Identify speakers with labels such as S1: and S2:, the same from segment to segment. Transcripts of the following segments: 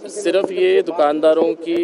S1: सिर्फ ये दुकानदारों की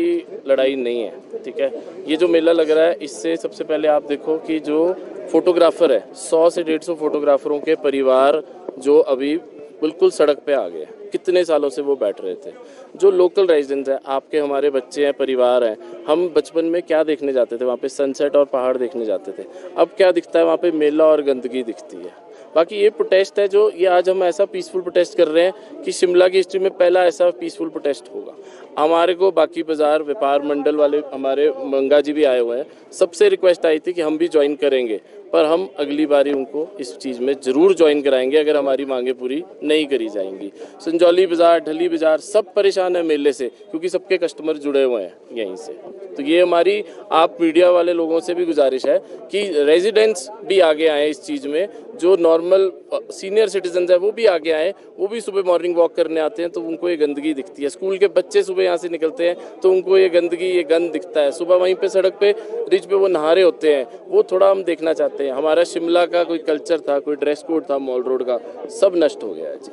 S1: लड़ाई नहीं है, ठीक है। ये जो मेला लग रहा है, इससे सबसे पहले आप देखो कि जो फोटोग्राफर है, 100 से 150 फोटोग्राफरों के परिवार जो अभी बिल्कुल सड़क पे आ गए, कितने सालों से वो बैठ रहे थे। जो लोकल रेजिडेंट्स हैं, आपके हमारे बच्चे हैं, परिवार हैं, हम बचपन में क्या देखने जाते थे, वहाँ पे सनसेट और पहाड़ देखने जाते थे। अब क्या दिखता है वहाँ पे? मेला और गंदगी दिखती है। बाकी ये प्रोटेस्ट है जो ये आज हम ऐसा पीसफुल प्रोटेस्ट कर रहे हैं कि शिमला की हिस्ट्री में पहला ऐसा पीसफुल प्रोटेस्ट होगा। हमारे को बाकी बाजार व्यापार मंडल वाले, हमारे मंगा जी भी आए हुए हैं, सबसे रिक्वेस्ट आई थी कि हम भी ज्वाइन करेंगे, पर हम अगली बारी उनको इस चीज़ में ज़रूर ज्वाइन कराएंगे अगर हमारी मांगें पूरी नहीं करी जाएंगी। संजौली बाज़ार, ढली बाज़ार सब परेशान है मेले से, क्योंकि सबके कस्टमर जुड़े हुए हैं यहीं से। तो ये हमारी आप मीडिया वाले लोगों से भी गुजारिश है कि रेजिडेंट्स भी आगे आए इस चीज़ में, जो नॉर्मल सीनियर सिटीजन है वो भी आगे आए। वो भी सुबह मॉर्निंग वॉक करने आते हैं तो उनको ये गंदगी दिखती है। स्कूल के बच्चे सुबह यहाँ से निकलते हैं तो उनको ये गंदगी, ये गंद दिखता है। सुबह वहीं पे सड़क पे रिज पे वो नहा रहे होते हैं, वो थोड़ा हम देखना चाहते हैं। हमारा शिमला का कोई कल्चर था, कोई ड्रेस कोड था मॉल रोड का, सब नष्ट हो गया है जी।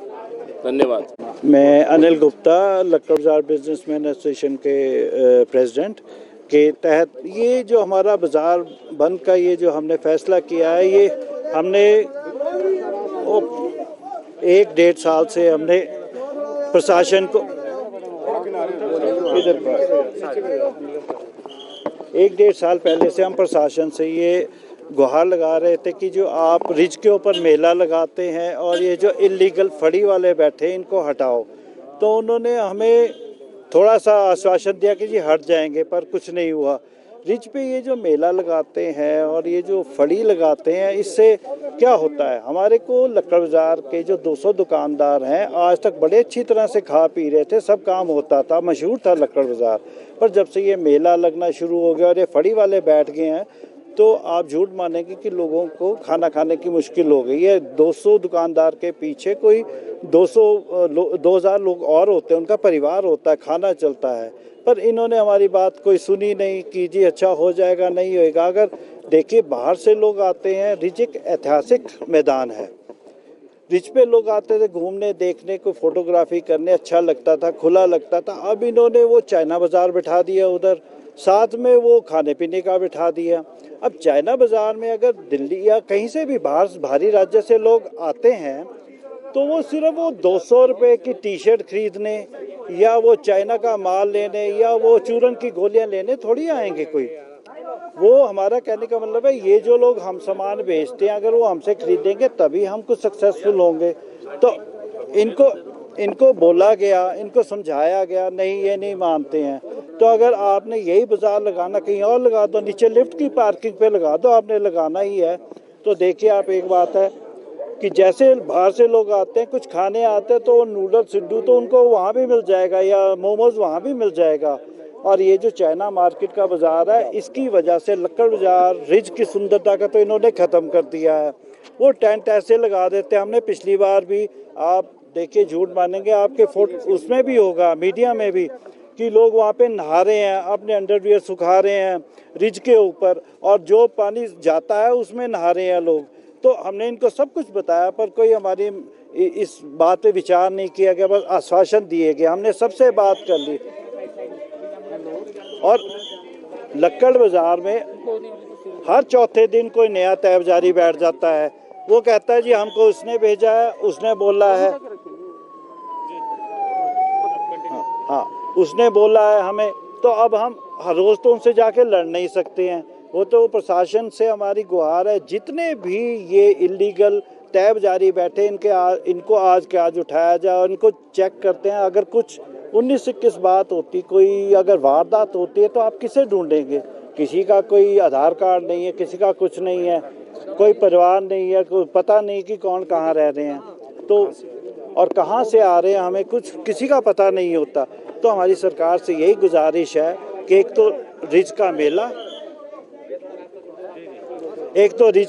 S1: धन्यवाद।
S2: मैं अनिल गुप्ता, लक्कड़ बाजार बिजनेसमैन एसोसिएशन के प्रेसिडेंट के तहत ये जो हमारा बाज़ार बंद का ये जो हमने फैसला किया है, ये हमने 1-1.5 साल से हमने प्रशासन को 1-1.5 साल पहले से हम प्रशासन से ये गुहार लगा रहे थे कि जो आप रिज के ऊपर मेला लगाते हैं और ये जो इलीगल फड़ी वाले बैठे हैं इनको हटाओ। तो उन्होंने हमें थोड़ा सा आश्वासन दिया कि जी हट जाएंगे, पर कुछ नहीं हुआ। रिज पे ये जो मेला लगाते हैं और ये जो फड़ी लगाते हैं, इससे क्या होता है? हमारे को लक्कड़ बाजार के जो 200 दुकानदार हैं, आज तक बड़े अच्छी तरह से खा पी रहे थे, सब काम होता था, मशहूर था लक्कड़ बाजार। पर जब से ये मेला लगना शुरू हो गया और ये फड़ी वाले बैठ गए हैं, तो आप झूठ मानेंगे कि लोगों को खाना खाने की मुश्किल हो गई है। 200 दुकानदार के पीछे कोई 2000 लोग और होते हैं, उनका परिवार होता है, खाना चलता है। पर इन्होंने हमारी बात कोई सुनी नहीं कि जी अच्छा हो जाएगा, नहीं होएगा। अगर देखिए बाहर से लोग आते हैं, रिज एक ऐतिहासिक मैदान है, रिज पे लोग आते थे घूमने, देखने को, फोटोग्राफी करने, अच्छा लगता था, खुला लगता था। अब इन्होंने वो चाइना बाज़ार बिठा दिया उधर, साथ में वो खाने पीने का बिठा दिया। अब चाइना बाज़ार में अगर दिल्ली या कहीं से भी बाहर भारी राज्य से लोग आते हैं तो वो सिर्फ वो 200 रुपये की टी शर्ट खरीदने या वो चाइना का माल लेने या वो चूरन की गोलियां लेने थोड़ी आएंगे कोई। वो हमारा कहने का मतलब है, ये जो लोग हम सामान बेचते हैं अगर वो हमसे खरीदेंगे तभी हम कुछ सक्सेसफुल होंगे। तो इनको बोला गया, इनको समझाया गया, नहीं ये नहीं मानते हैं। तो अगर आपने यही बाजार लगाना, कहीं और लगा दो, नीचे लिफ्ट की पार्किंग पे लगा दो, आपने लगाना ही है। तो देखिए आप, एक बात है कि जैसे बाहर से लोग आते हैं, कुछ खाने आते हैं तो नूडल सिड्डू तो उनको वहाँ भी मिल जाएगा या मोमोज वहाँ भी मिल जाएगा। और ये जो चाइना मार्केट का बाज़ार है, इसकी वजह से लक्कड़ बाज़ार रिज की सुंदरता का तो इन्होंने ख़त्म कर दिया है। वो टेंट ऐसे लगा देते हैं, हमने पिछली बार भी, आप देखिए झूठ मानेंगे, आपके फोटो उसमें भी होगा, मीडिया में भी, कि लोग वहाँ पे नहा रहे हैं, अपने अंडरवियर सुखा रहे हैं रिज के ऊपर, और जो पानी जाता है उसमें नहा रहे हैं लोग। तो हमने इनको सब कुछ बताया, पर कोई हमारी इस बात पे विचार नहीं किया गया, बस आश्वासन दिए गए। हमने सबसे बात कर ली। और लक्कड़ बाजार में हर चौथे दिन कोई नया तैबजारी बैठ जाता है। वो कहता है जी हमको उसने भेजा है, उसने बोला है, हाँ उसने बोला है हमें। तो अब हम हर रोज़ तो उनसे जाके लड़ नहीं सकते हैं। वो तो प्रशासन से हमारी गुहार है, जितने भी ये इलीगल तैबजारी बैठे, इनको आज के आज उठाया जाए और इनको चेक करते हैं। अगर कुछ 19-21 बात होती, कोई अगर वारदात होती है तो आप किसे ढूंढेंगे? किसी का कोई आधार कार्ड नहीं है, किसी का कुछ नहीं है, कोई परिवार नहीं है, कोई पता नहीं कि कौन कहाँ रह रहे हैं, तो और कहाँ से आ रहे हैं, हमें कुछ किसी का पता नहीं होता। तो हमारी सरकार से यही गुजारिश है कि एक तो रिज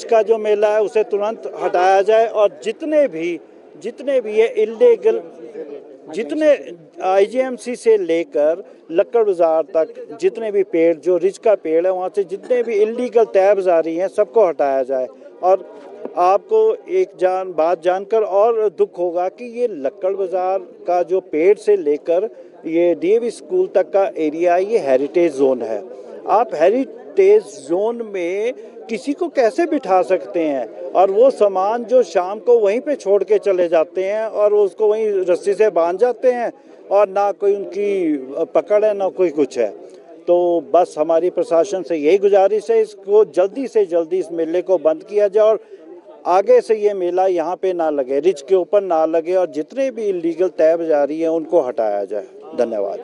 S2: का जो मेला है उसे तुरंत हटाया जाए, और जितने भी ये इलीगल, जितने आईजीएमसी से लेकर लक्कड़ बाजार तक जितने भी पेड़, जो रिज का पेड़ है, वहाँ से जितने भी इलीगल तैबजारी हैं सबको हटाया जाए। और आपको एक बात जानकर और दुख होगा कि ये लक्कड़ बाजार का जो पेड़ से लेकर ये डीएवी स्कूल तक का एरिया ये हेरिटेज जोन है। आप हेरिटेज जोन में किसी को कैसे बिठा सकते हैं? और वो सामान जो शाम को वहीं पे छोड़ के चले जाते हैं और उसको वहीं रस्सी से बांध जाते हैं और ना कोई उनकी पकड़ है ना कोई कुछ है। तो बस हमारी प्रशासन से यही गुजारिश है, इसको जल्दी से जल्दी इस मेले को बंद किया जाए और आगे से ये मेला यहाँ पे ना लगे, रिज के ऊपर ना लगे और जितने भी इलीगल तय जारी हैं उनको हटाया जाए। धन्यवाद।